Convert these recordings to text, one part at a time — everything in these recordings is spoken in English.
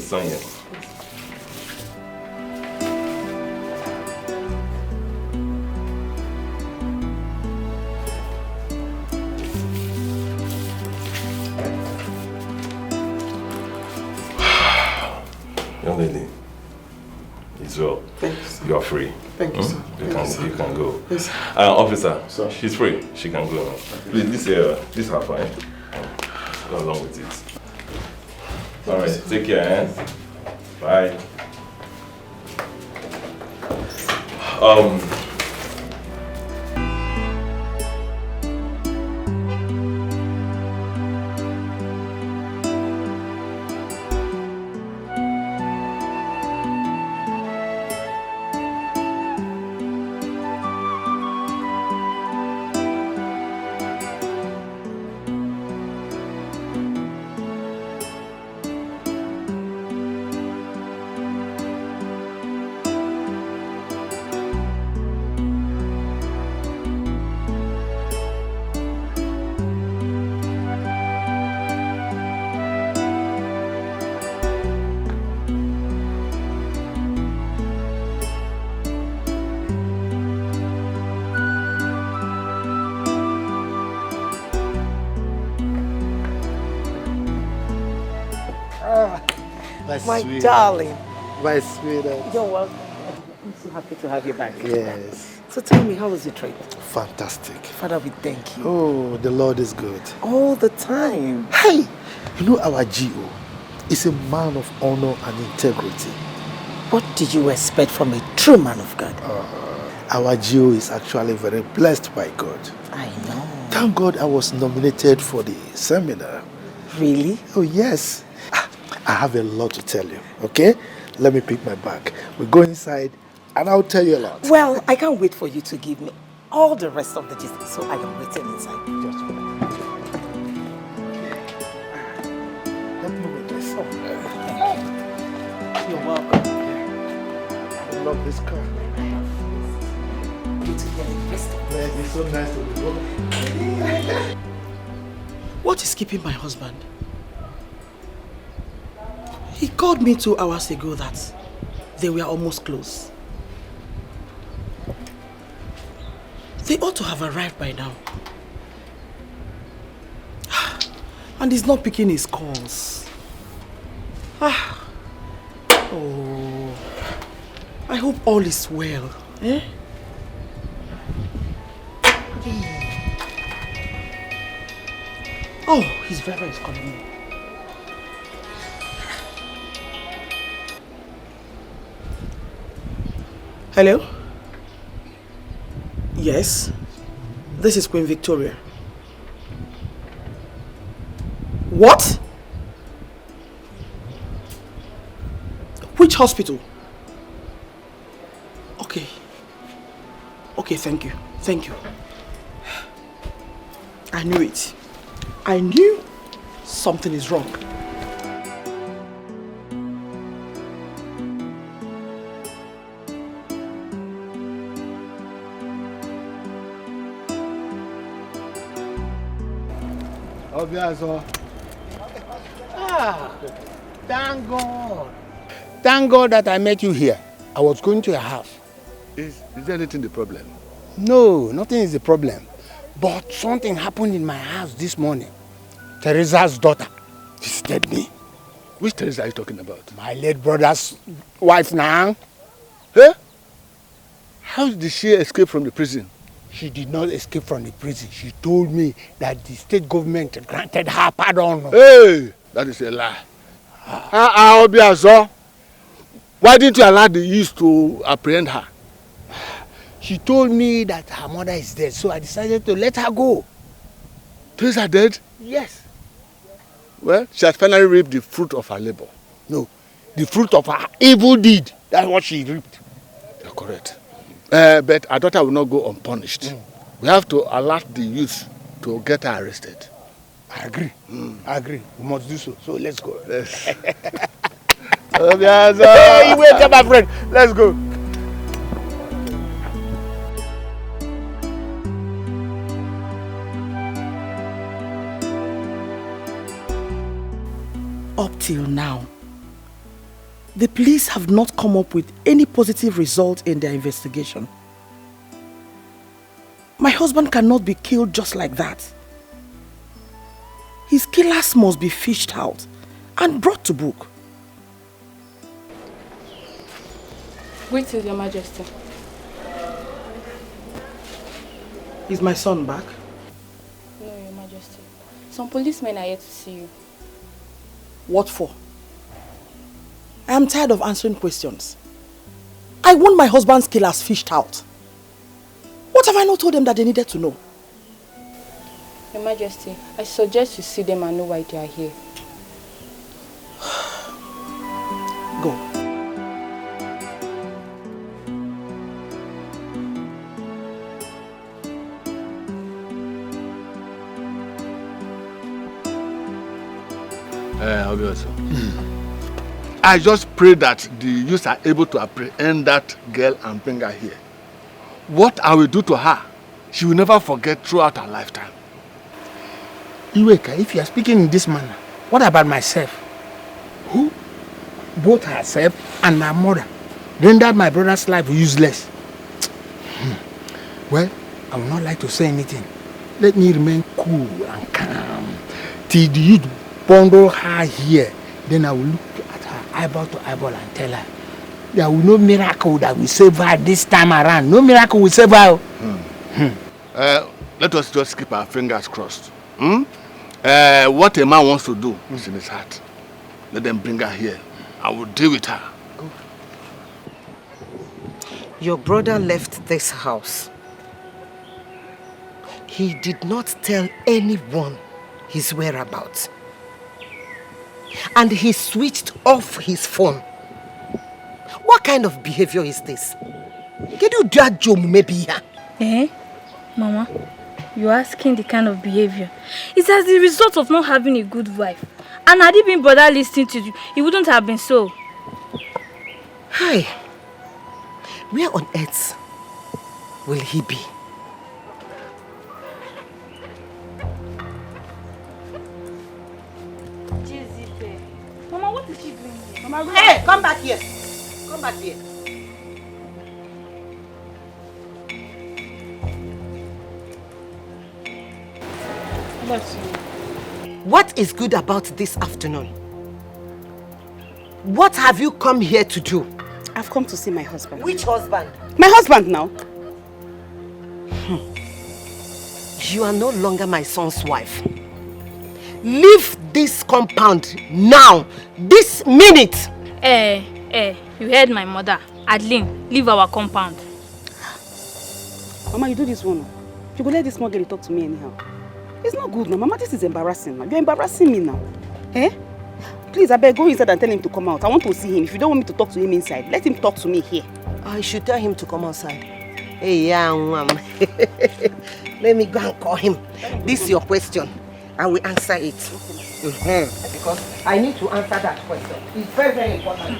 Sonia. Young lady, Israel, you are free. Thank you, sir. You can go. Yes. Officer, so she's free. She can go now. Please, this her fine. Go along with it. All right, take care, eh? Bye. My darling. My sweetheart. You're welcome. I'm so happy to have you back. Yes. So tell me, how was your trip? Fantastic. Father, we thank you. Oh, the Lord is good. All the time. Hey, you know our GO is a man of honor and integrity. What did you expect from a true man of God? Our GO is actually very blessed by God. I know. Thank God I was nominated for the seminar. Really? Oh, yes. I have a lot to tell you, okay? Let me pick my bag. We go inside and I'll tell you a lot. Well, I can't wait for you to give me all the rest of the gist, so I am waiting inside. Just a minute. Help me with this. You're welcome. I love this car. You to get invested. Man, it's so nice to be home. What is keeping my husband? He called me 2 hours ago that they were almost close. They ought to have arrived by now. And he's not picking his calls. Oh, I hope all is well. Eh? Oh, his driver is calling me. Hello? Yes, this is Queen Victoria. What? Which hospital? Okay. Okay, thank you. Thank you. I knew it. I knew something is wrong. Thank God. Thank God that I met you here. I was going to your house. Is there anything the problem? No, nothing is the problem. But something happened in my house this morning. Teresa's daughter visited me. Which Teresa are you talking about? My late brother's wife now. Huh? How did she escape from the prison? She did not escape from the prison. She told me that the state government granted her pardon. Hey, that is a lie. Why didn't you allow the youth to apprehend her? She told me that her mother is dead, so I decided to let her go. Teresa dead? Yes. Well, she has finally reaped the fruit of her labor. No, the fruit of her evil deed. That's what she reaped. You're correct. But our daughter will not go unpunished. We have to alert the youth to get her arrested. I agree. I agree. We must do so. So let's go. Yes. Hey, wait, my friend. Let's go. Up till now, The police have not come up with any positive result in their investigation. My husband cannot be killed just like that. His killers must be fished out and brought to book. Wait till Your Majesty. Is my son back? No, Your Majesty. Some policemen are here to see you. What for? I am tired of answering questions. I want my husband's killers fished out. What have I not told them that they needed to know? Your Majesty, I suggest you see them and know why they are here. Go. I just pray that the youths are able to apprehend that girl and bring her here. What I will do to her, she will never forget throughout her lifetime. Iweka, if you are speaking in this manner, what about myself? Who, both herself and her mother, rendered my brother's life useless? Well, I would not like to say anything. Let me remain cool and calm till the youth bundle her here. Then I will look at her eyeball to eyeball and tell her there will no miracle that will save her this time around. No miracle will save her. Let us just keep our fingers crossed. What a man wants to do is in his heart. Let them bring her here. I will deal with her. Go. Your brother left this house. He did not tell anyone his whereabouts. And he switched off his phone. What kind of behavior is this? Can you judge you maybe? Eh? Mama, you're asking the kind of behavior. It's as the result of not having a good wife. And had he been bothered listening to you, it wouldn't have been so. Hi. Where on earth will he be? Mama, what is she doing here? Mama, hey, come back here. Come back here. What is good about this afternoon? What have you come here to do? I've come to see my husband. Which husband? My husband now. You are no longer my son's wife. Leave this compound now, this minute. You heard my mother. Adeline, leave our compound. Mama, you do this one. You go let this small girl talk to me anyhow. It's not good now. Mama, this is embarrassing. You're embarrassing me now. Eh? Please, I beg, go inside and tell him to come out. I want to see him. If you don't want me to talk to him inside, let him talk to me here. I should tell him to come outside. Hey, young mom. Let me go and call him. This is your question. I will answer it. Because I need to answer that question. It's very, very important.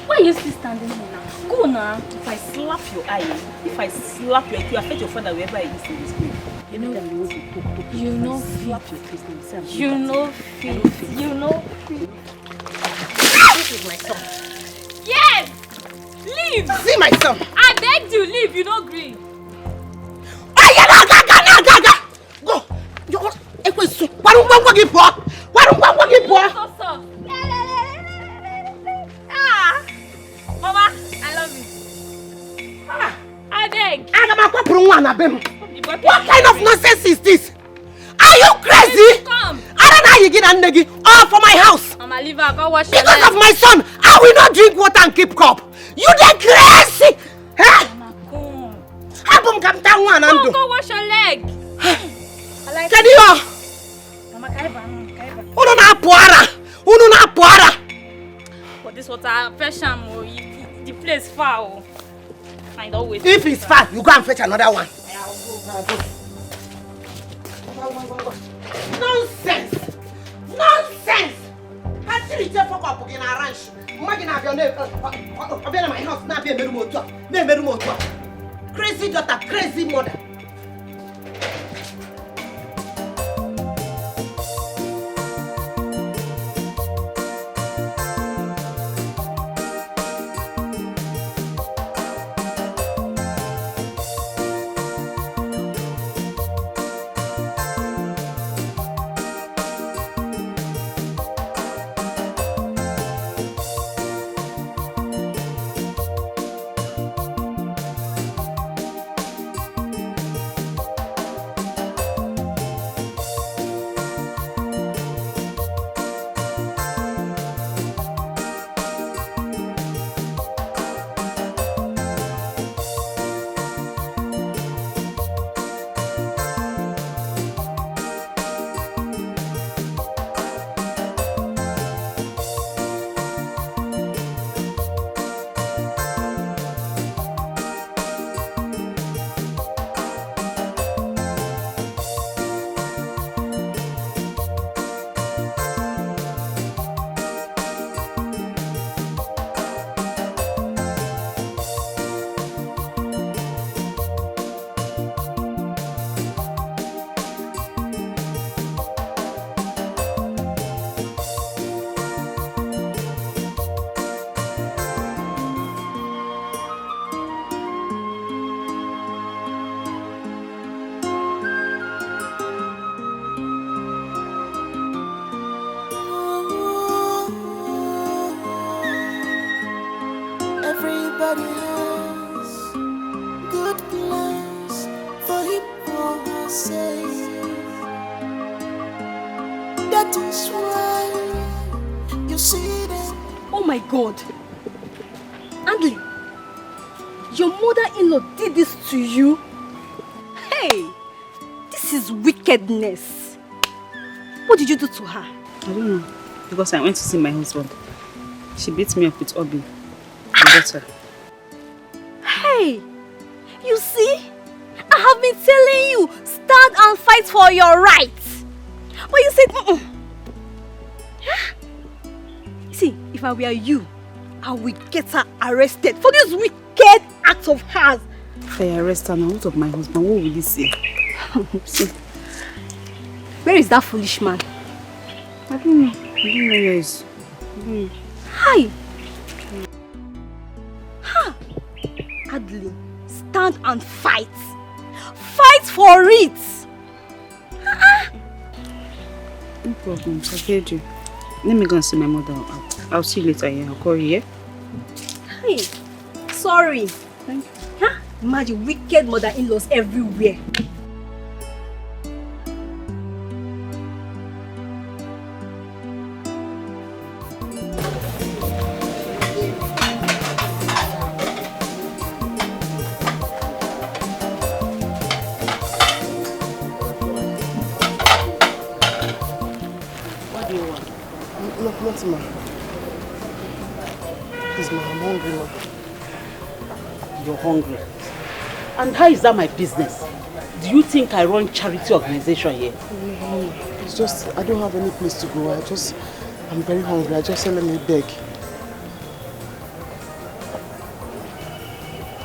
Why are you still standing here now? Go now. If I slap your eye, if I slap your eye, you affect your father wherever he is in this place. You know that you want to talk. You know slap your face now. You know fit. You know fit. This is my son. Yes! Leave! See my son. I begged you, leave. You don't agree. Go! Mama, I love you. I beg. What kind of nonsense is this? Are you crazy? Come. I don't know how you get Negi all for my house. Mama, leave her. Go wash your Because leg. of my son, I will not drink water and keep cup. You dey crazy! Mama, come. Go wash your leg. I like it. Mama, kaiba. Uno na puara. For this water, fresh the place far. Find always. If it's far, you go and fetch another one. Nonsense! Nonsense! Until you fuck up again, I ranch. Imagine I've been in my house, now be a motor. Crazy daughter, crazy mother. say that is why you see them. Oh my God. Andley, your mother-in-law did this to you? Hey, this is wickedness. What did you do to her? I don't know. Because I went to see my husband. She beat me up with Obi. My daughter. Hey, you see? I have been telling you, stand and fight for your rights. But you said, See, if I were you, I will get her arrested for this wicked act of hers. If I arrest her now, what of my husband? What will he say? See. Where is that foolish man? I don't know. I don't know where he is. Hi. Ha! Adley, stand and fight. Fight for it. No problem. I heard you. Let me go and see my mother. I'll see you later. Yeah, I'll call you. Yeah? Hey, sorry. Thank you. Huh? Imagine wicked mother-in-laws everywhere. Nothing, ma. Please, ma, I'm hungry, ma. You're hungry. And how is that my business? Do you think I run charity organization here? It's just, I don't have any place to go. I'm very hungry. I just said, let me beg.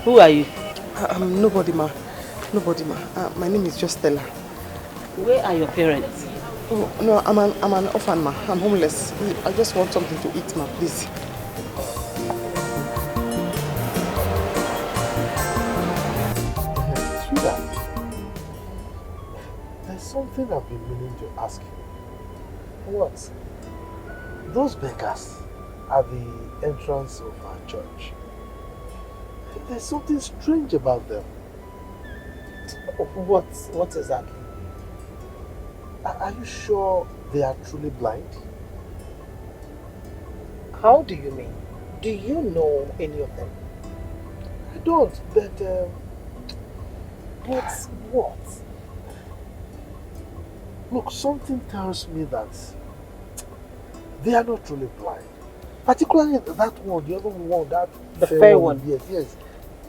Who are you? I'm nobody, ma. Nobody, ma. My name is just Stella. Where are your parents? Oh, no, I'm an orphan, ma. I'm homeless. I just want something to eat, ma, please. Sweetheart, there's something I've been meaning to ask you. What? Those beggars at the entrance of our church. There's something strange about them. What exactly? Are you sure they are truly blind? How do you mean? Do you know any of them? I don't, but what? Look, something tells me that they are not truly blind. Particularly that one, the other one, the fair one. Yes.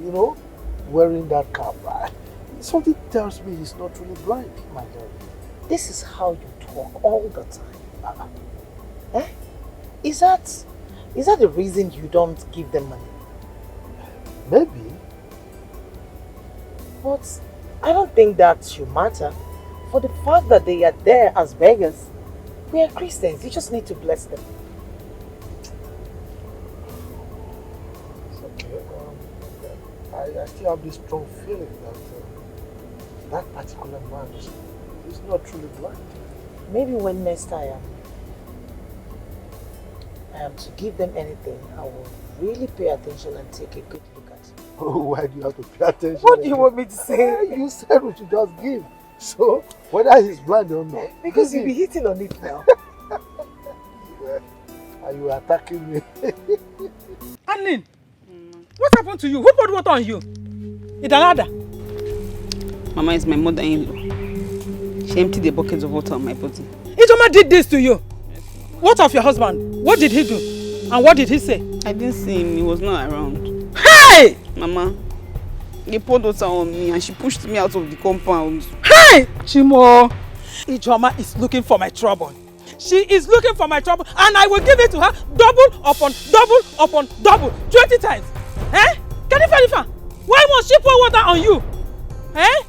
You know, wearing that cap. Something tells me he's not truly blind, my darling. This is how you talk all the time. Eh? Is that the reason you don't give them money? Maybe. But I don't think that should matter. For the fact that they are there as beggars, we are Christians. You just need to bless them. It's okay. I still have this strong feeling that that particular man is not truly blind. Maybe when next I am to give them anything, I will really pay attention and take a good look at it. Oh, why do you have to pay attention? What do you want me to say? You said we should just give. So, whether he's blind or not. Because you'll be hitting on it now. Are you attacking me? Anlin, what happened to you? Who poured water on you? Idanada? Mama is my mother-in-law. She emptied the buckets of water on my body. Ijoma did this to you? What of your husband? What did he do? And what did he say? I didn't see him. He was not around. Hey! Mama, they poured water on me and she pushed me out of the compound. Hey! Chimo! Ijoma is looking for my trouble. She is looking for my trouble and I will give it to her double upon double 20 times. Eh? Kanifa, why must she pour water on you? Eh?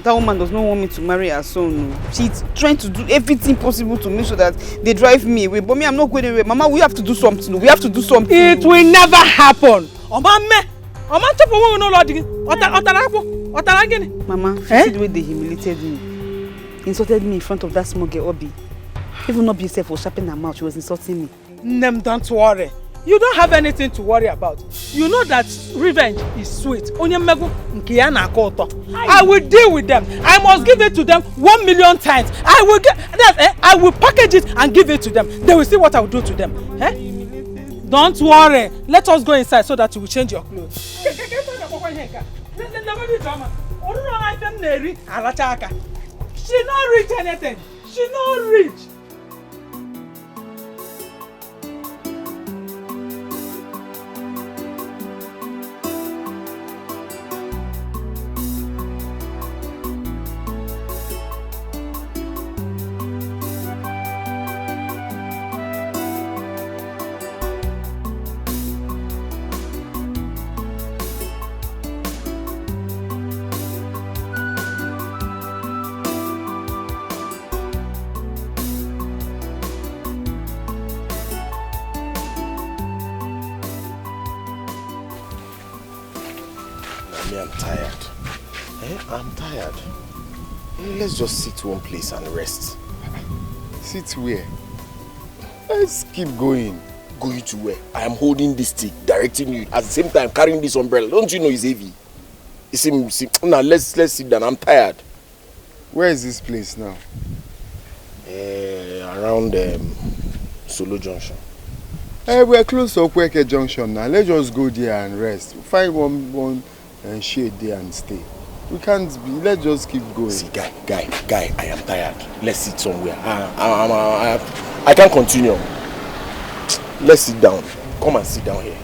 That woman does not want me to marry her son. She's trying to do everything possible to make sure that they drive me away. But me, I'm not going away. Mama, we have to do something. We have to do something. It will never happen. Mama, Mama, see the way they humiliated me. Insulted me in front of that small girl, Obi. Even Obi herself was sharpening her mouth. She was insulting me. Nem, don't worry. You don't have anything to worry about. You know that revenge is sweet. I will deal with them. I must give it to them 1 million times. I will package it and give it to them. They will see what I will do to them. Eh? Don't worry. Let us go inside so that you will change your clothes. She not reach anything. She not reach. I'm tired. I'm tired. Let's just sit one place and rest. Sit where? Let's keep going. Going to where? I am holding this stick, directing you. At the same time, carrying this umbrella. Don't you know it's heavy? Now let's sit down. I'm tired. Where is this place now? Around Solo Junction. We're close to Okweke Junction now. Let's just go there and rest. Find one shade there and stay. We can't be. Let's just keep going. See, guy, I am tired. Let's sit somewhere. I can't continue. Let's sit down. Come and sit down here.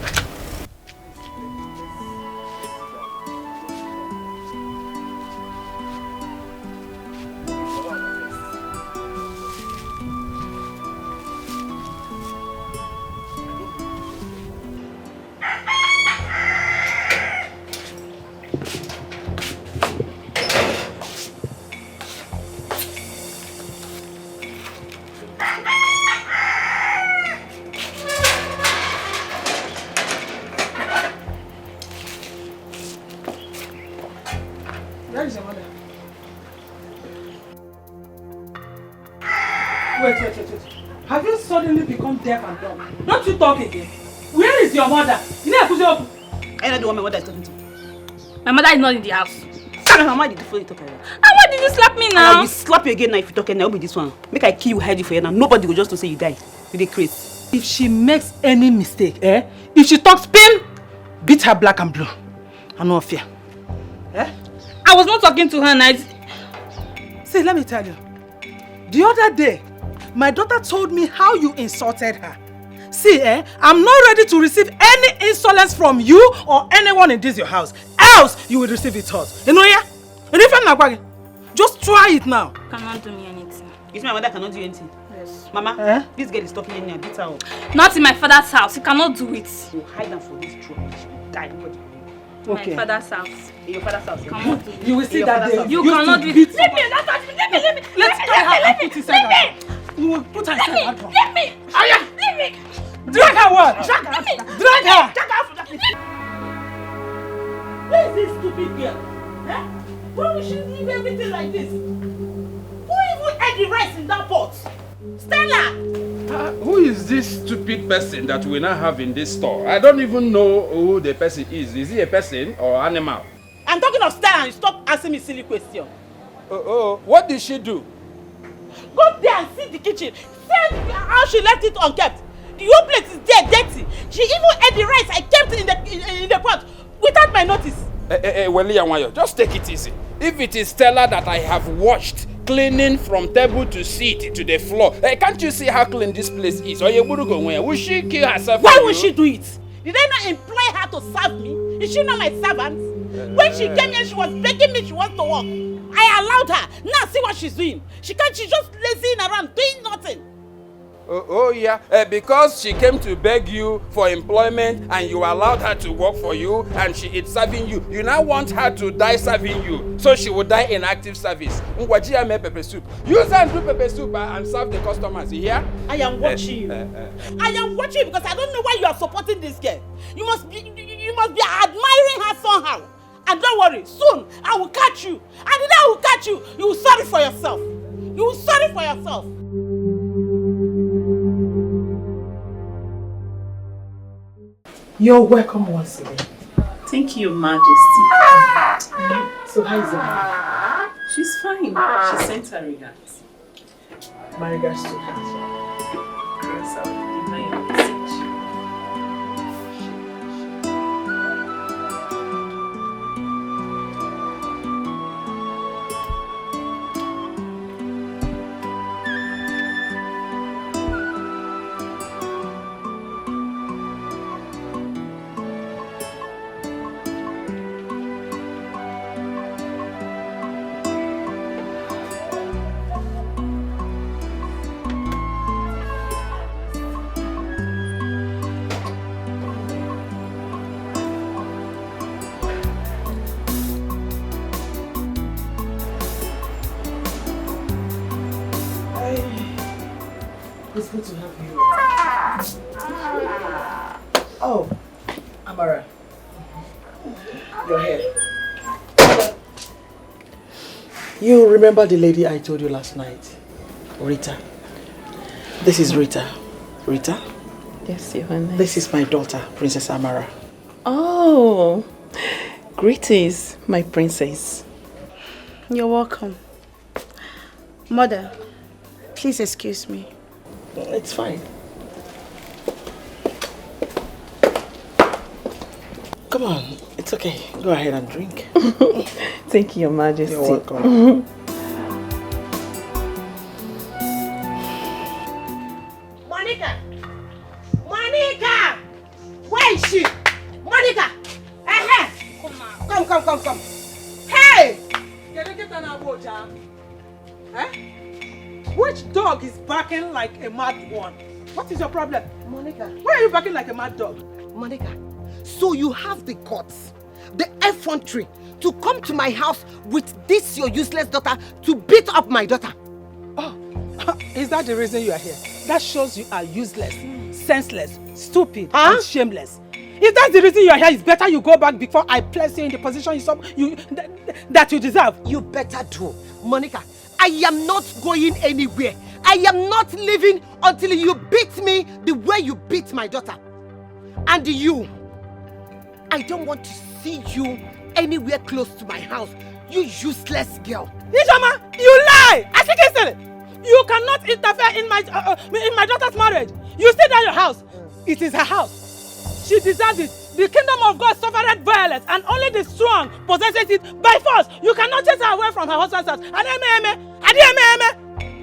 Wait. Have you suddenly become deaf and dumb? Don't you talk again? Where is your mother? You know, I know the one my mother is talking to. My mother is not in the house. Mama did you talk about? And why did you slap me now? I will slap you again now if you talk and I'll be this one. Make I kill you, hide you for you now. Nobody will just to say you die. You dey crazy. If she makes any mistake, if she talks pain, beat her black and blue. I no fear. I was not talking to her night. See, let me tell you. The other day, my daughter told me how you insulted her. See, I'm not ready to receive any insolence from you or anyone in this your house. Else, you will receive it hot. You know, yeah? Just try it now. Cannot do me anything. You see, my mother cannot do anything. Yes. Mama, this girl is talking in here. Beat her up. Not in my father's house. He cannot do it. You hide them for this trouble. Die. Nobody. Okay. My father's house. In your father's house. Cannot do it. You will see that day. You cannot do it. Leave me. Leave me. Let's try her and put inside her. You will put her inside her. Leave me. Leave me. Drag her what? Drag her. Drag her from that place. Where is this stupid girl? Why would she leave everything like this? Who even ate the rice in that pot? Stella! Who is this stupid person that we now have in this store? I don't even know who the person is. Is he a person or animal? I'm talking of Stella and you stop asking me silly questions. What did she do? Go there and see the kitchen. See how she left it unkept. The whole place is there, dirty. She even ate the rice I kept in the pot without my notice. Well, just take it easy. If it is Stella that I have watched cleaning from table to seat to the floor, can't you see how clean this place is? Or will she kill herself? Why would she do it? Did I not employ her to serve me? Is she not my servant? When she came here, she was begging me she wants to work. I allowed her. Now see what she's doing. She's just lazying around, doing nothing. Because she came to beg you for employment and you allowed her to work for you and she is serving you. You now want her to die serving you, so she will die in active service. Ngwajia make pepper soup. Use her and do pepper soup and serve the customers. You hear? I am watching you. I am watching you because I don't know why you are supporting this girl. You must be admiring her somehow. And don't worry, soon I will catch you. And then I will catch you. You will sorry for yourself. You will sorry for yourself. You're welcome once again. Thank you, Majesty. So how is it? She's fine. She sent her regards. My regards to her. Yes, I'll give her your message. It's good to have you. Oh, Amara. Your hair. You remember the lady I told you last night? Rita. This is Rita. Rita? Yes, Your Highness. This is my daughter, Princess Amara. Oh, greetings, my princess. You're welcome. Mother, please excuse me. It's fine. Come on, it's okay. Go ahead and drink. Thank you, Your Majesty. You're welcome. Monica! Monica! Where is she? Monica! Come. Hey! Which dog is barking like a mad one? What is your problem? Monica. Why are you barking like a mad dog? Monica, so you have the guts, the effrontery to come to my house with this your useless daughter to beat up my daughter. Oh, is that the reason you are here? That shows you are useless, senseless, stupid, and shameless. If that's the reason you are here, it's better you go back before I place you in the position that you deserve. You better do. Monica, I am not going anywhere. I am not leaving until you beat me the way you beat my daughter. And you, I don't want to see you anywhere close to my house. You useless girl. Ijoma, you lie! I think it's you cannot interfere in my daughter's marriage. You stay at your house. It is her house. She deserves it. The kingdom of God suffered violence, and only the strong possesses it by force. You cannot chase her away from her husband's house.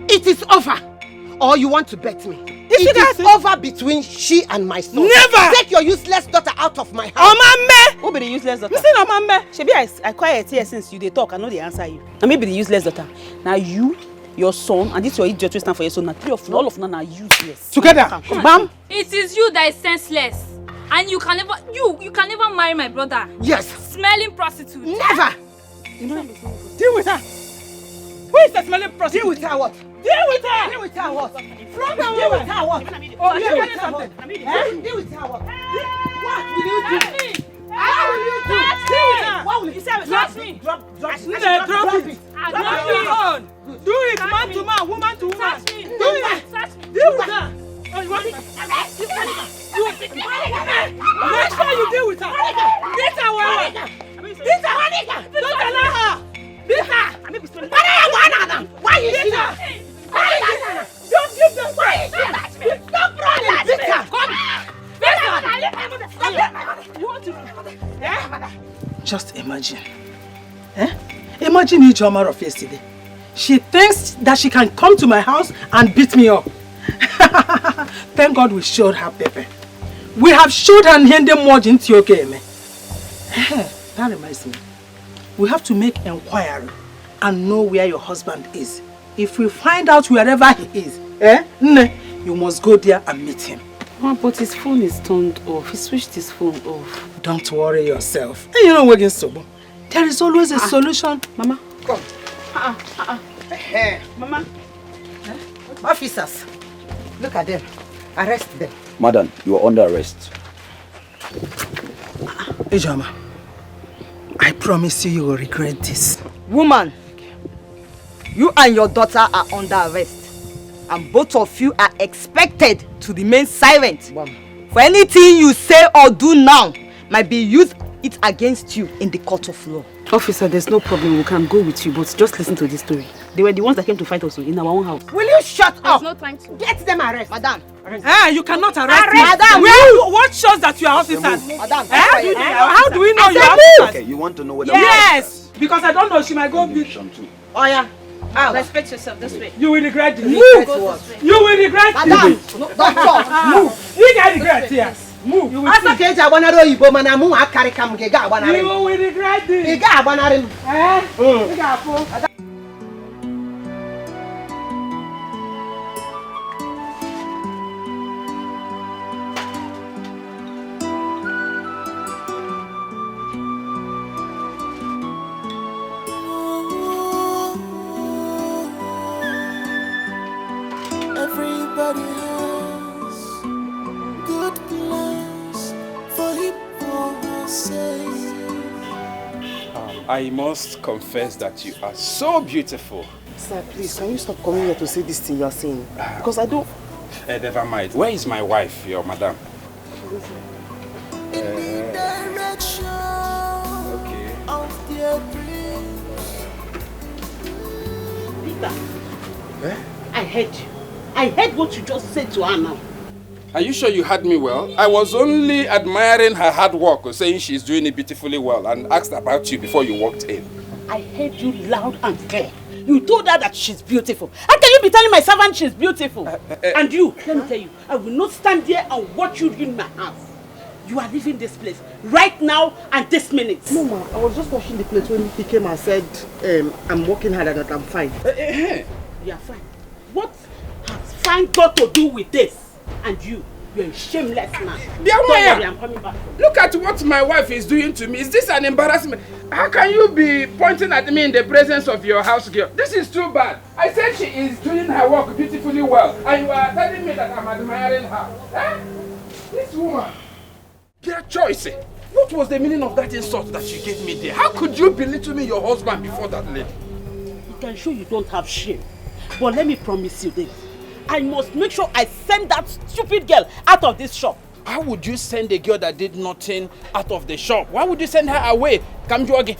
It is over. Or you want to bet me? It is over between she and my son. Never! Take your useless daughter out of my house. Omame! Who be the useless daughter? Listen, Omame. Shebi, I quiet here since you dey talk. I know they answer you. Now maybe the useless daughter. Now you, your son, and this your idiot stand for your son. Now three of all of them are useless. Together. Bam. It is you that is senseless. And you can never marry my brother. Yes. Smelling prostitute. Never. You know, deal with her. Who is the smelling prostitute? Deal with her what? Deal with her. Deal with her what? From the Deal with her what? Oh, you're getting something. Deal with her what? What will you do? How will you do? Deal with her. What will you say? Touch me. Drop it. Drop it. Do it, man to man, woman to woman. Touch me. Do it. Touch me. Deal with her. Oh, you want make sure you deal with her. Beat her, Wawa. Beat her. Don't allow her. Beat her. Why you beat her? Don't give them. Why you touch me? Stop running. Beat her. Come. You want to? Just imagine. Imagine Ijoma of yesterday. She thinks that she can come to my house and beat me up. Thank God we showed her Pepe. We have showed her Nhende Moji into okay, that reminds me. We have to make inquiry and know where your husband is. If we find out wherever he is, you must go there and meet him. Mama, but his phone is turned off. He switched his phone off. Don't worry yourself. You know we're against Sobo. There is always a solution. Mama. Come. Mama. Officers, look at them. Arrest them. Madam, you are under arrest. Ijoma, I promise you will regret this. Woman, you and your daughter are under arrest. And both of you are expected to remain silent For anything you say or do now might be used it against you in the court of law. Officer, there's no problem. We can go with you, but just listen to this story. They were the ones that came to fight us in our own house. Will you shut up? There's no time to. Get them arrested. Madam. Ah, you cannot arrest me. Madam. What shows that you are officers? Madam. How do we know you are officers? Okay, you want to know what Yes, because I don't know, she might go beat. Oh yeah. Respect yourself this way. You will regret this. Move. You will regret Madam. this. No, doctor. Move. You get regret here. Move. You will Asa keja abanaro Igbo mana mu akari kam ge ga abanare. You will regret this. Ge ga abanare. You ga afo. Everybody has good plans for him or herself. I must confess that you are so beautiful. Sir, please, can you stop coming here to say this thing you are saying? Because I don't... Never mind. Where is my wife, your madam? Direction of their dreams. Peter, I heard you. I heard what you just said to her now. Are you sure you heard me well? I was only admiring her hard work, saying she's doing it beautifully well, and asked about you before you walked in. I heard you loud and clear. You told her that she's beautiful. How can you be telling my servant she's beautiful? And you, let me tell you, I will not stand here and watch you in my house. You are leaving this place right now and this minute. No, ma, I was just washing the plate when he came and said, I'm working hard and that I'm fine. You are fine. What has fine got to do with this? And you're a shameless man. Don't worry, I'm coming back. Look at what my wife is doing to me. Is this an embarrassment? How can you be pointing at me in the presence of your house girl? This is too bad. I said she is doing her work beautifully well, and you are telling me that I'm admiring her. Eh? This woman. Dear Joyce, what was the meaning of that insult that you gave me there? How could you belittle me your husband before that lady? You can show you don't have shame. But let me promise you this. I must make sure I send that stupid girl out of this shop. How would you send a girl that did nothing out of the shop? Why would you send her away? Come you again.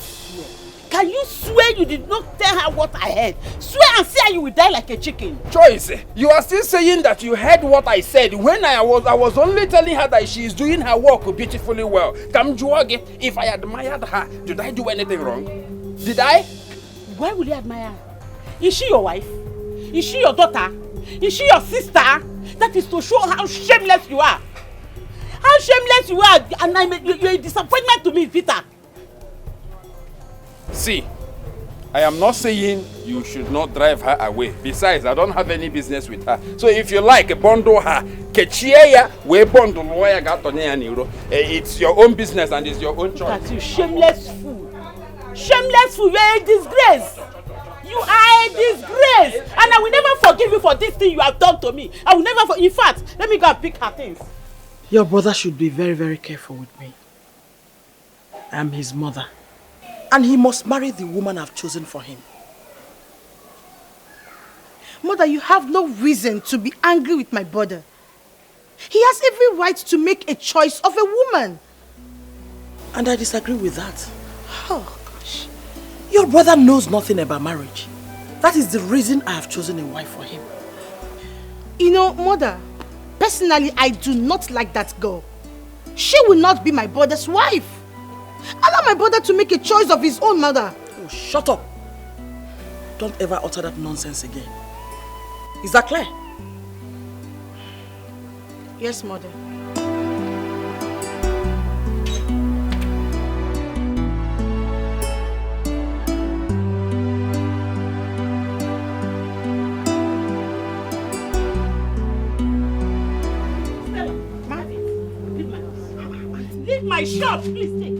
Can you swear you did not tell her what I heard? Swear and say you will die like a chicken. Joyce, you are still saying that you heard what I said when I was only telling her that she is doing her work beautifully well. Come you again. If I admired her, did I do anything wrong? Did I? Why will you admire her? Is she your wife? Is she your daughter? Is she your sister? That is to show how shameless you are. How shameless you are, and you're a disappointment to me, Peter. See, I am not saying you should not drive her away. Besides, I don't have any business with her. So if you like, bundle her. It's your own business and it's your own choice. Look at you, shameless fool. Shameless fool, you are a disgrace. You are a disgrace. And I will never forgive you for this thing you have done to me. I will never in fact, let me go and pick her things. Your brother should be very, very careful with me. I am his mother. And he must marry the woman I've chosen for him. Mother, you have no reason to be angry with my brother. He has every right to make a choice of a woman. And I disagree with that. Oh, gosh. Your brother knows nothing about marriage. That is the reason I have chosen a wife for him. You know, Mother, personally, I do not like that girl. She will not be my brother's wife. Allow my brother to make a choice of his own, Mother. Oh, shut up. Don't ever utter that nonsense again. Is that clear? Yes, Mother. Leave my shop, please take.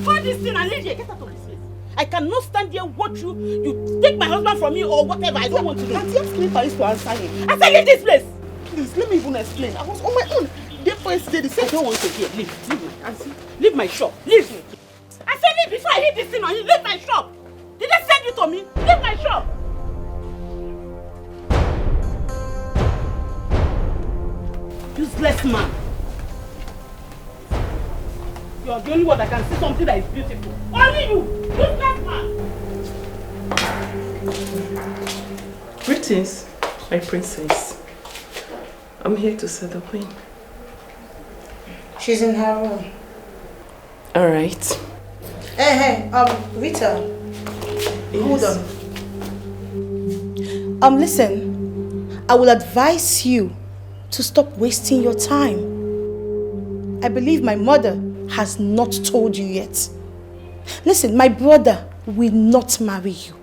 Hold this thing and leave here. Get out of this place. I cannot stand here and watch you take my husband from me or whatever. I don't want to do. Auntie, explain for us to answer him. I said leave this place. Please, let me even explain. I was on my own. Therefore, yesterday the same. I don't want to hear. Leave. Leave my auntie. Leave my shop. Leave me. I said leave before I hit this thing on you. Leave my shop. Did they send you to me? Leave my shop. Useless man. you're the only one that can see something that is beautiful. Only you! Useless man! Greetings, my princess. I'm here to see the queen. She's in her room. All right. Hey, Rita. Hold Yes. on. Listen. I will advise you to stop wasting your time. I believe my mother has not told you yet. Listen, my brother will not marry you.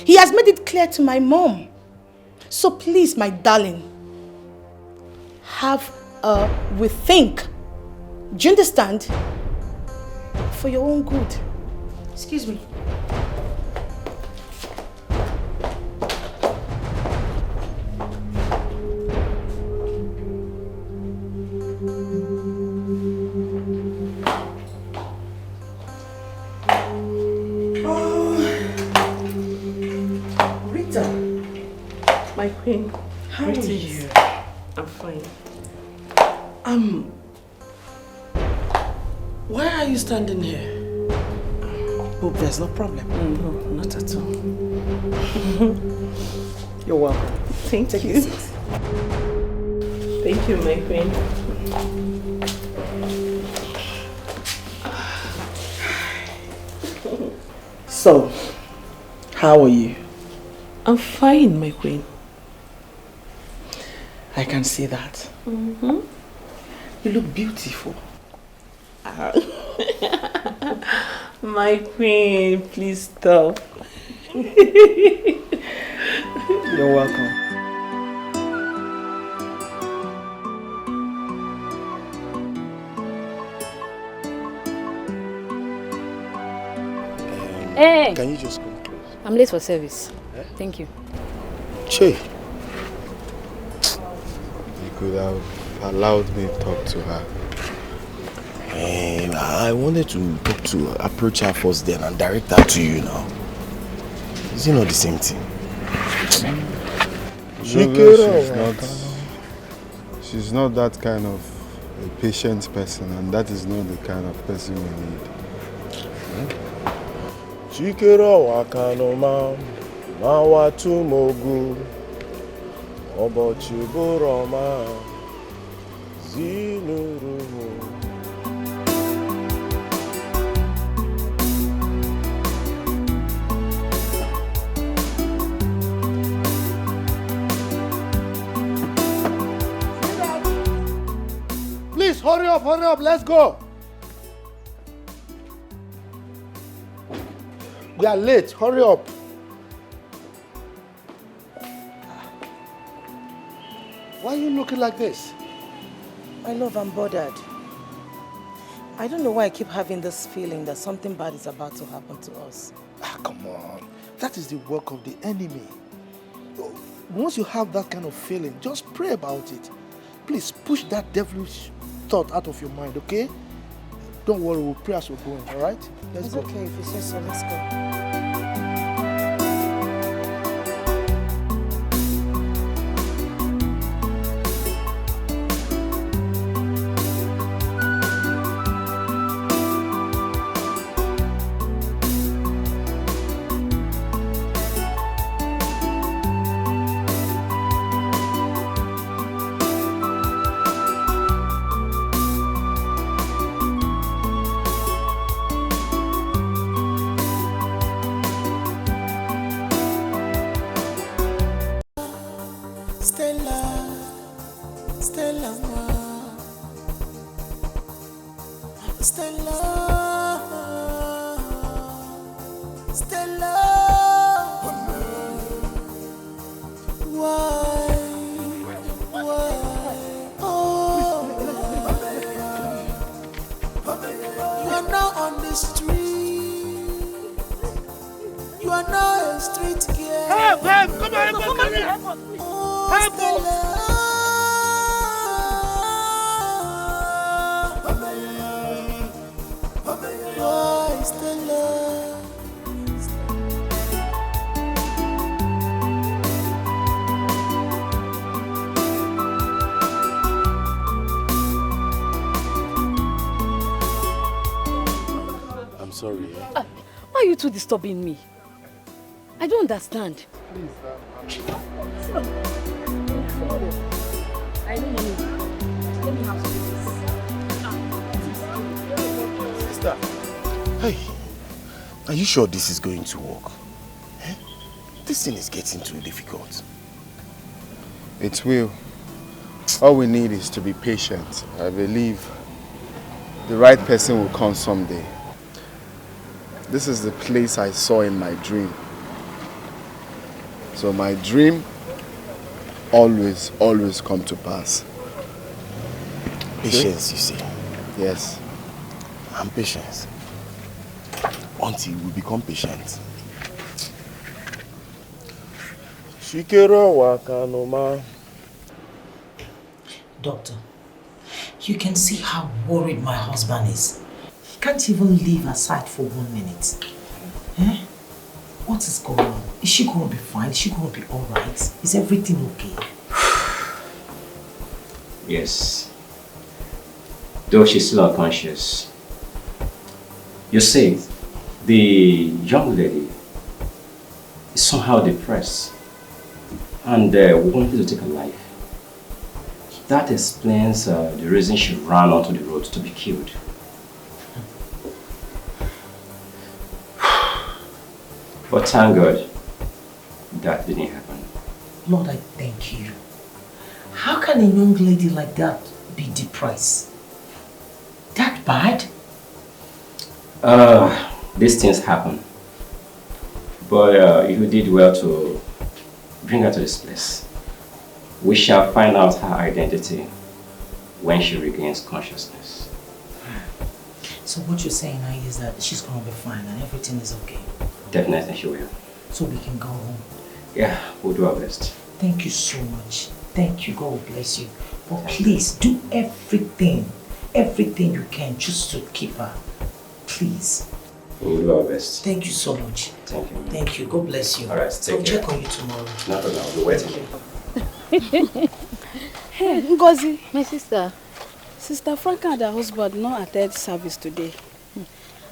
He has made it clear to my mom. So please, my darling, have a rethink. Do you understand? For your own good. Excuse me. My queen. How are Greetings. you? I'm fine. Why are you standing here? Hope there's no problem. No, not at all. You're welcome. Thank you. Thank you, my queen. So, how are you? I'm fine, my queen. I can see that. Mm-hmm. You look beautiful. My queen, please stop. You're welcome. Hey! Can you just come close? I'm late for service. Thank you. Che, you could have allowed me to talk to her. I wanted to approach her first then and direct her to you now. Is it not the same thing? She's not that kind of a patient person, and that is not the kind of person we need. Chikero wakanoma mawatu mogu obochiburoma zinurumu. Please, hurry up, let's go. We are late, hurry up. Why are you looking like this? My love, I'm bothered. I don't know why I keep having this feeling that something bad is about to happen to us. Come on. That is the work of the enemy. Once you have that kind of feeling, just pray about it. Please push that devilish thought out of your mind, okay? Don't worry, we'll pray as we're going, all right? Let's go. It's okay if you say so, let's go. too disturbing me? I don't understand. I don't know. Let me have some. Sister, hey, are you sure this is going to work? Eh? This thing is getting too difficult. It will. All we need is to be patient. I believe the right person will come someday. This is the place I saw in my dream. So my dream always come to pass. Patience, you see. Yes. And patience. Until we become patient. Doctor, you can see how worried my husband is. He can't even leave her side for 1 minute. Eh? What is going on? Is she going to be fine? Is she going to be alright? Is everything okay? Yes. Though she's still unconscious. You see, the young lady is somehow depressed and wanted to take her life. That explains the reason she ran onto the road to be killed. But thank God, that didn't happen. Lord, I thank you. How can a young lady like that be depressed? That bad? These things happen. But you did well to bring her to this place. We shall find out her identity when she regains consciousness. So what you're saying now is that she's going to be fine and everything is okay? Definitely she will. So we can go home? Yeah, we'll do our best. Thank you so much. Thank you. God bless you. But please do everything you can just to keep her. Please. We'll do our best. Thank you so much. Thank you. Thank you. God bless you. Alright, take care. I'll check on you tomorrow. No problem, I'll be waiting. Hey, Ngozi. My sister. Sister Franca and her husband not attend service today.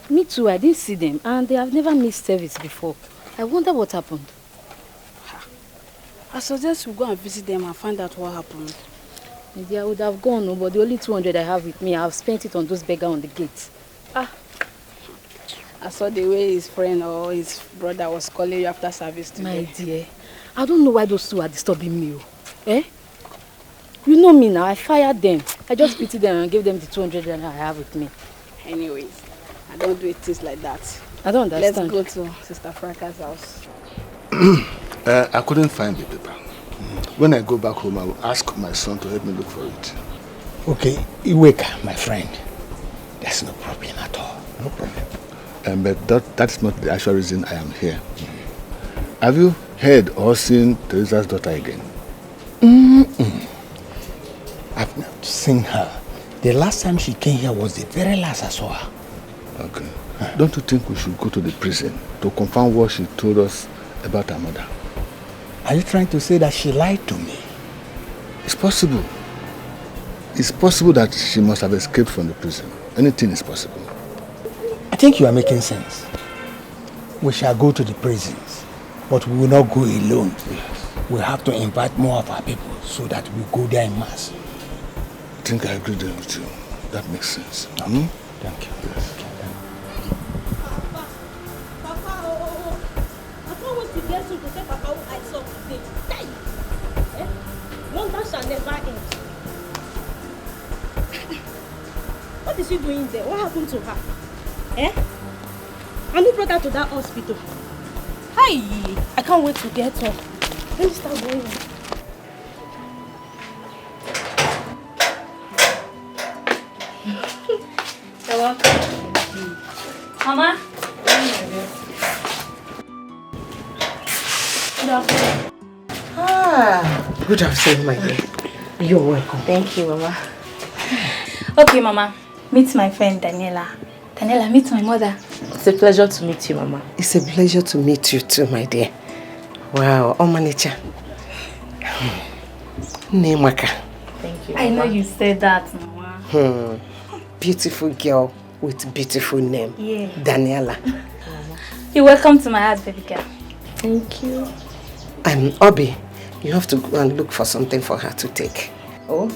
Me too, I didn't see them and they have never missed service before. I wonder what happened. I suggest we go and visit them and find out what happened. Maybe I would have gone, but the only 200 I have with me, I have spent it on those beggars on the gate. I saw the way his friend or his brother was calling you after service today. My dear, I don't know why those two are disturbing me. Eh? You know me now, I fired them. I just pity them and gave them the 200 that I have with me. Anyways, I don't do things like that. I don't understand. Let's go to Sister Franca's house. I couldn't find the paper. When I go back home, I will ask my son to help me look for it. Okay, Iweka, my friend. There's no problem at all. No problem. But that's not the actual reason I am here. Have you heard or seen Teresa's daughter again? I've not seen her. The last time she came here was the very last I saw her. Okay. Don't you think we should go to the prison to confirm what she told us about her mother? Are you trying to say that she lied to me? It's possible. It's possible that she must have escaped from the prison. Anything is possible. I think you are making sense. We shall go to the prisons, but we will not go alone. Yes. We have to invite more of our people so that we go there in mass. I think I agree with you. That makes sense. Okay. Thank you. Yes. Wonder shall never end. What is she doing there? What happened to her? Eh? And who brought her to that hospital? Hi! I can't wait to get her. Let me start going. You're welcome. Mama? Good afternoon. Good afternoon, my dear. You're welcome. Thank you, Mama. Okay, Mama. Meet my friend Daniela. Daniela, meet my mother. It's a pleasure to meet you, Mama. It's a pleasure to meet you too, my dear. Wow, Omanicha. Nemaka. Thank you, Mama. I know you said that, Mama. Beautiful girl with beautiful name. Yeah. Daniela. You're welcome to my house, baby girl. Thank you. Obi, you have to go and look for something for her to take. Oh?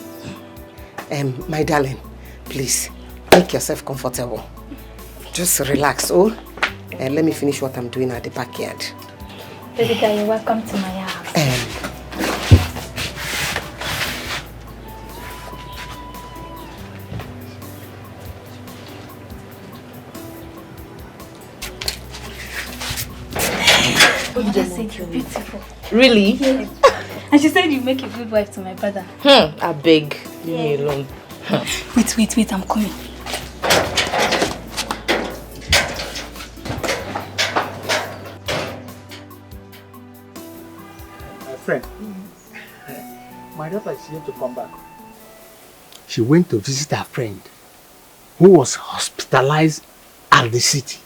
My darling, please, make yourself comfortable. Just relax, oh? And let me finish what I'm doing at the backyard. Baby girl, you're welcome to my house. Mother said you're beautiful. Really? Yes. And she said you make a good wife to my brother. I beg. Leave me alone. Wait, I'm coming. My friend, my daughter is yet to come back. She went to visit her friend who was hospitalized at the city.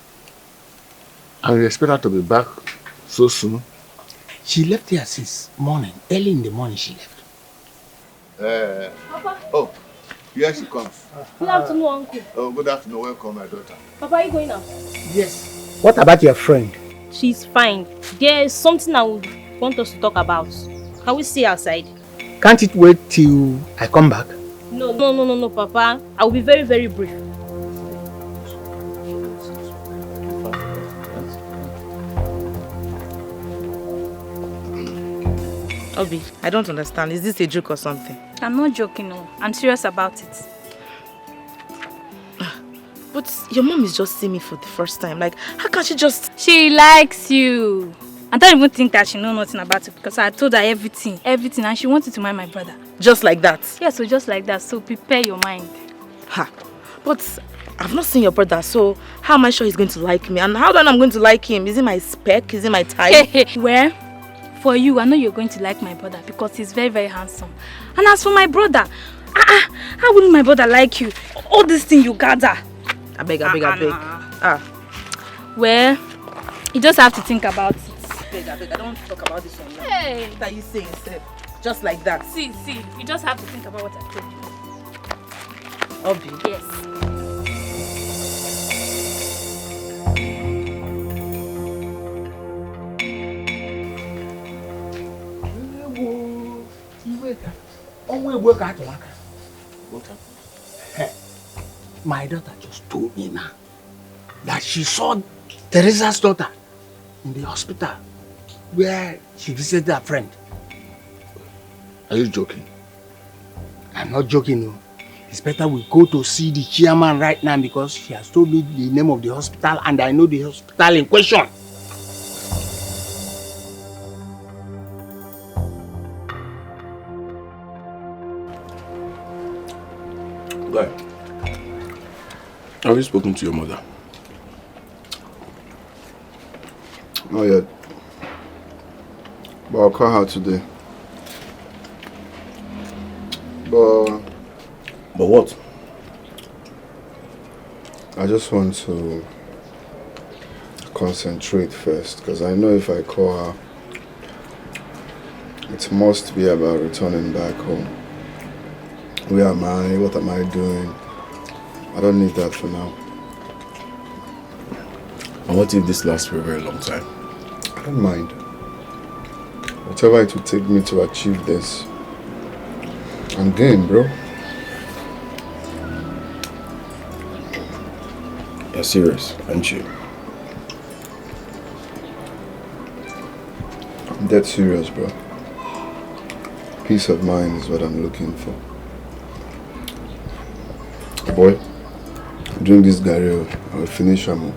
And you expect her to be back so soon? She left here since morning. Early in the morning she left. Papa. Oh, here she comes. Good afternoon, Uncle. Oh, good afternoon. Welcome, my daughter. Papa, are you going out? Yes. What about your friend? She's fine. There's something I would want us to talk about. Can we see outside? Can't it wait till I come back? No, Papa. I will be very, very brief. Obi, I don't understand. Is this a joke or something? I'm not joking, no. I'm serious about it. But your mom is just seeing me for the first time. Like, how can she just... She likes you. I don't even think that she knows nothing about it because I told her everything, and she wanted to marry my brother. Just like that? Yeah, so just like that. So prepare your mind. Ha. But I've not seen your brother, so how am I sure he's going to like me? And how do I know I'm going to like him? Is he my spec? Is he my type? Well, for you, I know you're going to like my brother because he's very, very handsome. And as for my brother, how wouldn't my brother like you? All this thing you gather. I beg. Well, you just have to think about it. I beg. I don't want to talk about this one. Hey. What are you saying, sir? Just like that. See, you just have to think about what I told you. Obi. Yes. My daughter just told me now that she saw Teresa's daughter in the hospital where she visited her friend. Are you joking? I'm not joking, no. It's better we go to see the chairman right now because she has told me the name of the hospital and I know the hospital in question. Guy, have you spoken to your mother? Not yet. But I'll call her today. But what? I just want to concentrate first, because I know if I call her, it must be about returning back home. Where am I? What am I doing? I don't need that for now. And what if this lasts for a very long time? I don't mind. Whatever it will take me to achieve this, I'm game, bro. You're serious, aren't you? I'm dead serious, bro. Peace of mind is what I'm looking for. Boy, drink this Gary, I'll finish them.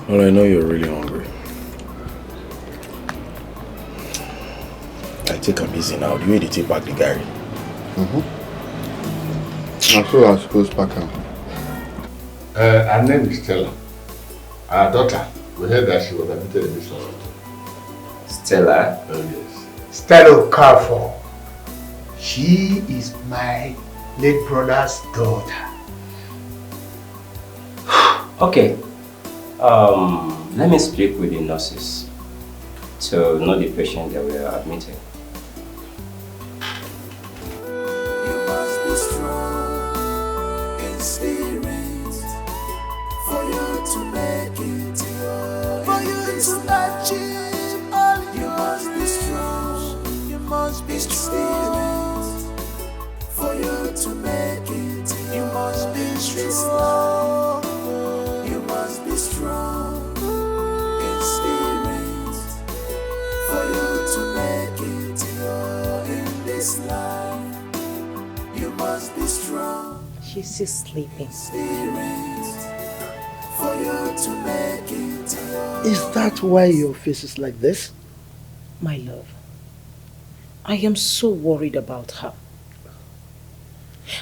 Well, I know you're really hungry. I take them easy now. The way they take back the Gary. I'm sure I'm supposed to pack him. Her name is Stella. Our daughter. We heard that she was admitted in this hospital. Stella? Oh, yes. Stella Carfor. She is my late brother's daughter. Okay. Let me speak with the nurses to know the patient that we are admitting. You must be strong in spirit for you to make be strong. For you to make it, you must be strong. You must be strong in spirit. For you to make it in this life, you must be strong. She's still sleeping. Spirit. For you to make it. Is that why your face is like this? My love, I am so worried about her.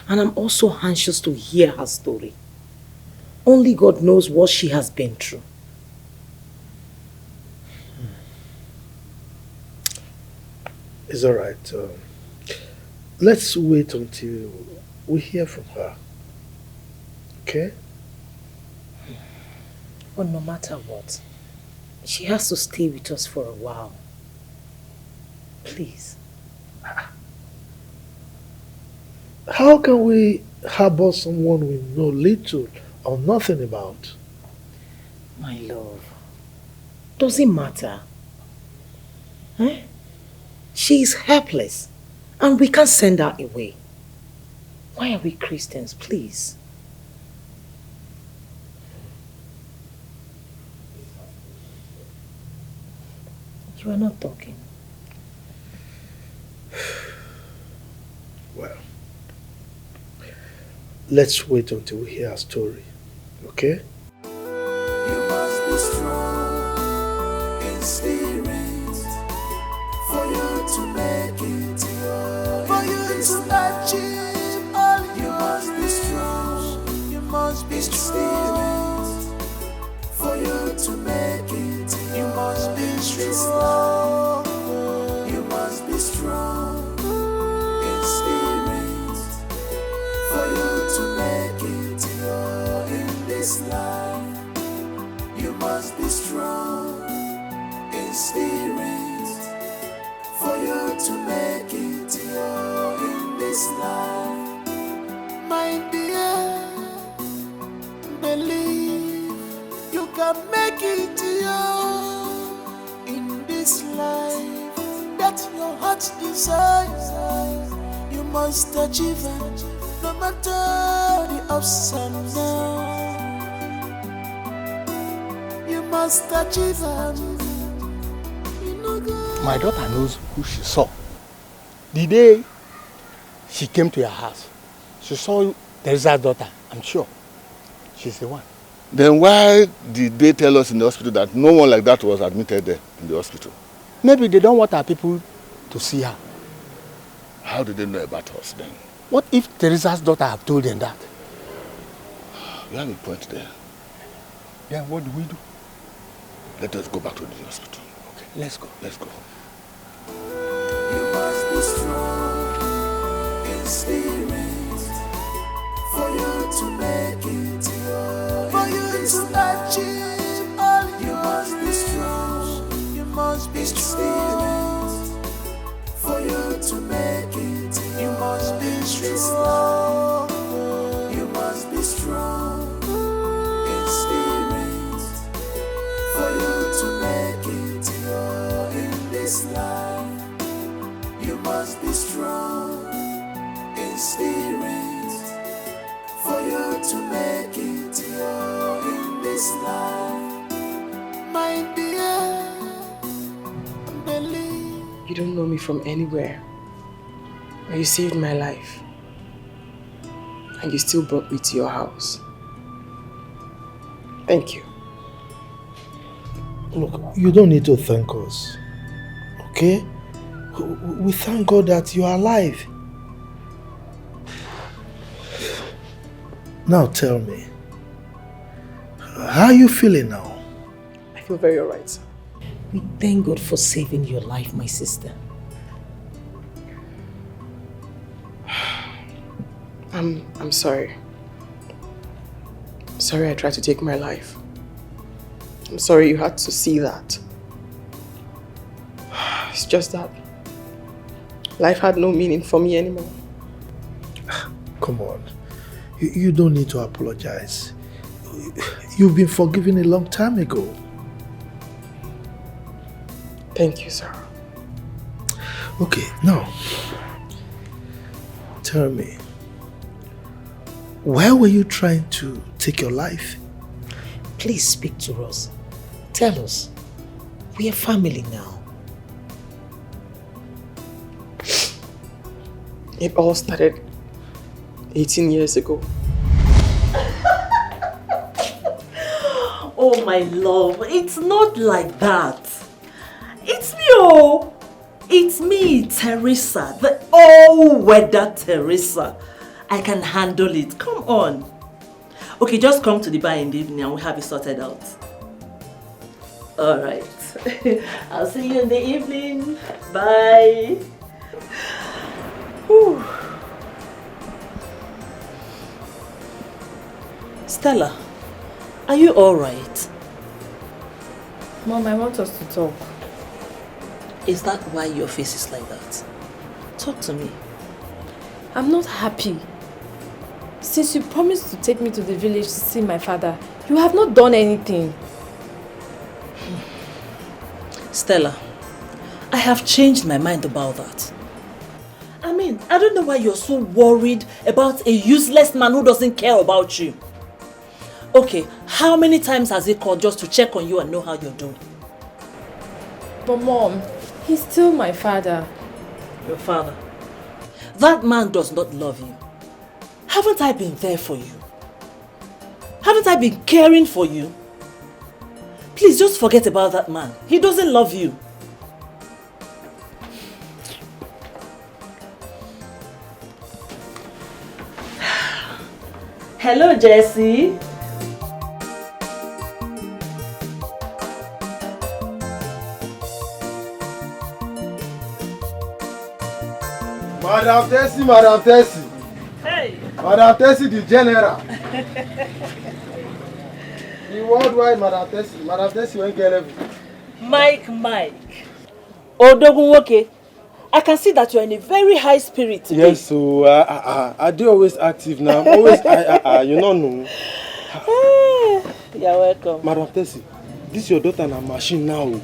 And I'm also anxious to hear her story. Only God knows what she has been through. It's alright. Let's wait until we hear from her. Okay? But no matter what, she has to stay with us for a while. Please. How can we harbor someone we know little or nothing about? My love, does it matter? Eh? She is helpless and we can't send her away. Why are we Christians, please? You are not talking. Well, let's wait until we hear her story, okay? You must be strong in spirit. For you to make it, for you to achieve all you must be strong. You must be strong. For you to make it, you must be strong. You must be strong in spirit. For you to make it in this life, you must be strong in spirit. For you to make it in this life, my dear, believe you can make it in this life that your heart desires. You must achieve it, no matter the ups and downs. You must achieve it. My daughter knows who she saw. The day she came to your house, she saw Teresa's daughter, I'm sure. She's the one. Then why did they tell us in the hospital that no one like that was admitted there in the hospital? Maybe they don't want our people to see her. How did they know about us then? What if Teresa's daughter have told them that? You have a point there. Then what do we do? Let us go back to the hospital. Okay, let's go. Let's go. You must be strong in spirit. For you to make it, for you to achieve all you must be strong. You must be strong. For you to make it, you must be strong. You must be strong in spirit. For you to make it in this life, you must be strong in spirit. For you to make it in this life, my dear, believe. You don't know me from anywhere, but you saved my life, and you still brought me to your house. Thank you. Look, you don't need to thank us, okay? We thank God that you are alive. Now tell me, how are you feeling now? I feel very alright, sir. We thank God for saving your life, my sister. I'm sorry. I'm sorry I tried to take my life. I'm sorry you had to see that. It's just that life had no meaning for me anymore. Come on. You don't need to apologize. You've been forgiven a long time ago. Thank you, sir. Okay, now, tell me, why were you trying to take your life? Please speak to us. Tell us. We are family now. It all started 18 years ago. Oh my love, it's not like that. It's me, oh. It's me, Teresa, the all-weather Teresa. I can handle it. Come on. Okay, just come to the bar in the evening and we'll have it sorted out. All right. I'll see you in the evening. Bye. Whew. Stella, are you all right? Mom, I want us to talk. Is that why your face is like that? Talk to me. I'm not happy. Since you promised to take me to the village to see my father, you have not done anything. Stella, I have changed my mind about that. I mean, I don't know why you're so worried about a useless man who doesn't care about you. Okay, how many times has he called just to check on you and know how you're doing? But Mom, he's still my father. Your father? That man does not love you. Haven't I been there for you? Haven't I been caring for you? Please just forget about that man. He doesn't love you. Hello, Jessie. Madam Tessie, Madam Tessie. Hey. Madam Tessie, the general. The worldwide Madam Tessie. Madam Tessie won't get everything. Mike. Odogunwoke, I can see that you're in a very high spirit today. Yes, so I do always active now. I'm always, you know. You're welcome. Madam Tessie, this is your daughter and a machine now.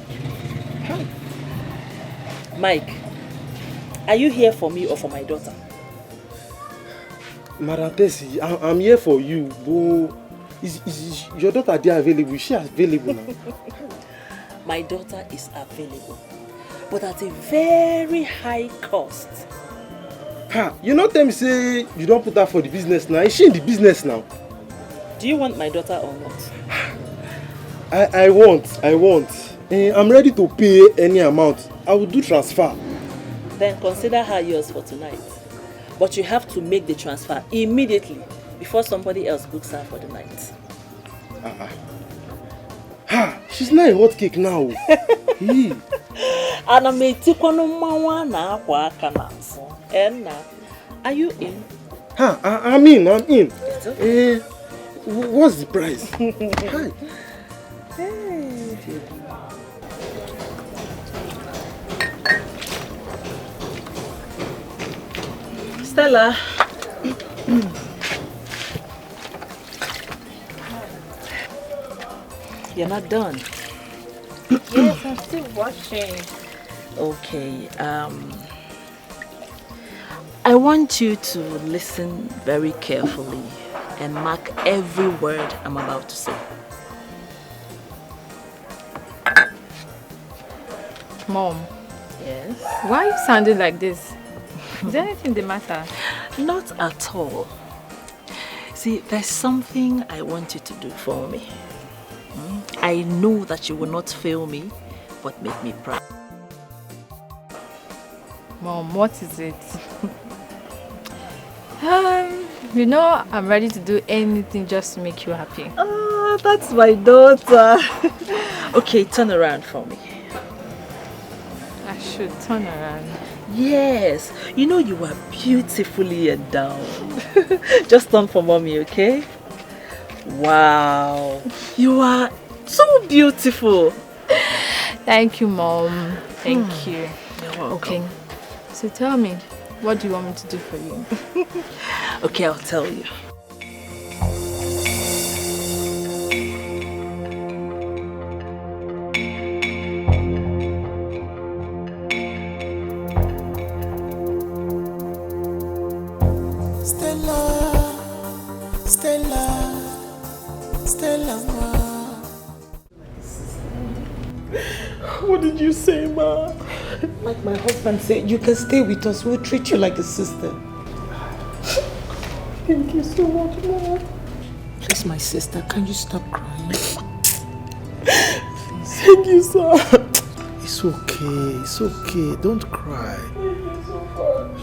Mike, are you here for me or for my daughter? Madam Tessie, I'm here for you, but is your daughter there available? Is she available now? My daughter is available, but at a very high cost. Ha! You not tell me say you don't put her for the business now. Is she in the business now? Do you want my daughter or not? I want. I'm ready to pay any amount. I will do transfer. Then consider her yours for tonight. But you have to make the transfer immediately before somebody else books her for the night. Ha! She's not a hot cake now. Are you in? Ha! I'm in. What's the price? Hi. Stella. You're not done. Yes, I'm still washing. Okay, I want you to listen very carefully and mark every word I'm about to say. Mom. Yes? Why are you sounding like this? Is there anything the matter? Not at all. See, there's something I want you to do for me. I know that you will not fail me, but make me proud. Mom, what is it? You know, I'm ready to do anything just to make you happy. Oh, that's my daughter. Okay, turn around for me. I should turn around. Yes, you know you are beautifully endowed. Just turn for mommy, okay? Wow, you are so beautiful. Thank you, Mom. Thank you. You're welcome. Okay, so tell me, what do you want me to do for you? Okay, I'll tell you. Stella, Stella, ma. What did you say, ma? Like my husband said, you can stay with us. We'll treat you like a sister. Thank you so much, ma. Please, my sister, can you stop crying? Thank you, sir. It's okay. Don't cry. Thank you so much.